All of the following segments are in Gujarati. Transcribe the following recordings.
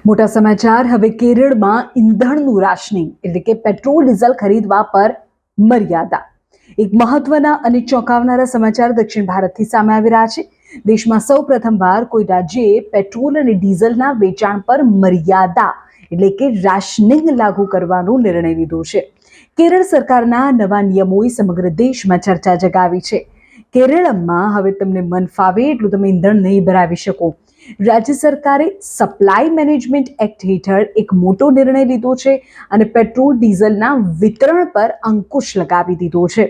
મોટા સમાચાર હવે કેરળમાં ઈંધણનું રાશનિંગ એટલે કે પેટ્રોલ ડીઝલ ખરીદવા પર મર્યાદા. એક મહત્વના અને ચોંકાવનારા સમાચાર દક્ષિણ ભારતથી સામે આવી રહ્યા છે. દેશમાં સૌ પ્રથમવાર કોઈ રાજ્યએ પેટ્રોલ અને ડીઝલના વેચાણ પર મર્યાદા એટલે કે રાશનિંગ લાગુ કરવાનો નિર્ણય લીધો છે. કેરળ સરકારના નવા નિયમોએ સમગ્ર દેશમાં ચર્ચા જગાવી છે. કેરળમાં હવે તમને મન ફાવે એટલું તમે ઈંધણ નહીં ભરાવી શકો. રાજ્ય સરકારે સપ્લાય મેનેજમેન્ટ એક્ટ હેઠળ એક મોટો નિર્ણય લીધો છે અને પેટ્રોલ ડીઝલના વિતરણ પર અંકુશ લગાવી દીધો છે.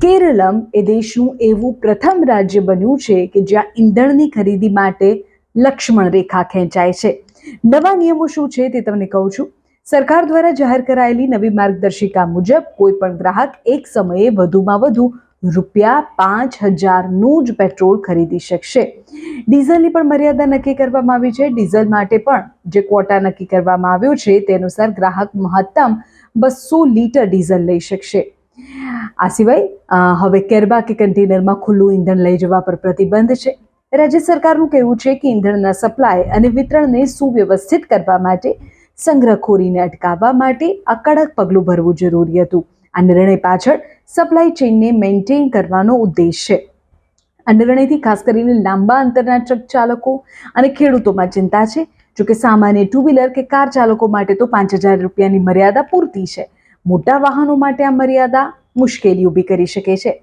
કેરળમ એ દેશનું એવું પ્રથમ રાજ્ય બન્યું છે કે જ્યાં ઈંધણની ખરીદી માટે લક્ષ્મણ રેખા ખેંચાય છે. નવા નિયમો શું છે તે તમને કહું છું. સરકાર દ્વારા જાહેર કરાયેલી નવી માર્ગદર્શિકા મુજબ કોઈ પણ ગ્રાહક એક સમયે વધુમાં વધુ ₹5,000નું જ પેટ્રોલ ખરીદી શકશે. ડીઝલની પણ મર્યાદા નક્કી કરવામાં આવી છે. ડીઝલ માટે પણ જે ક્વોટા નક્કી કરવામાં આવ્યો છે તે અનુસાર ગ્રાહક મહત્તમ 200 લીટર ડીઝલ લઈ શકશે. આ સિવાય હવે કેરબા કે કન્ટેનરમાં ખુલ્લું ઈંધણ લઈ જવા પર પ્રતિબંધ છે. રાજ્ય સરકારનું કહેવું છે કે ઈંધણના સપ્લાય અને વિતરણને સુવ્યવસ્થિત કરવા માટે સંગ્રહખોરીને અટકાવવા માટે આ કડક પગલું ભરવું જરૂરી હતું. આ નિર્ણય પાછળ સપ્લાય ચેઇનને મેન્ટેન કરવાનો ઉદ્દેશ છે. આ નિર્ણયથી ખાસ કરીને લાંબા અંતરના ટ્રક ચાલકો અને ખેડૂતોમાં ચિંતા છે. જોકે સામાન્ય ટુ વ્હીલર કે કાર ચાલકો માટે તો ₹5,000ની મર્યાદા પૂરતી છે. મોટા વાહનો માટે આ મર્યાદા મુશ્કેલી ઊભી કરી શકે છે.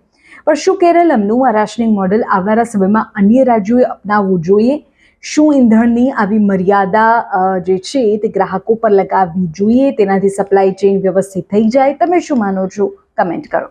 પણ શું કેરળમનું આ રાશનિંગ મોડેલ આવનારા સમયમાં અન્ય રાજ્યોએ અપનાવવું જોઈએ? શું ઈંધણની આવી મર્યાદા જે છે તે ગ્રાહકો પર લગાવવી જોઈએ? તેનાથી સપ્લાય ચેઇન વ્યવસ્થિત થઈ જાય? તમે શું માનો છો? કમેન્ટ કરો.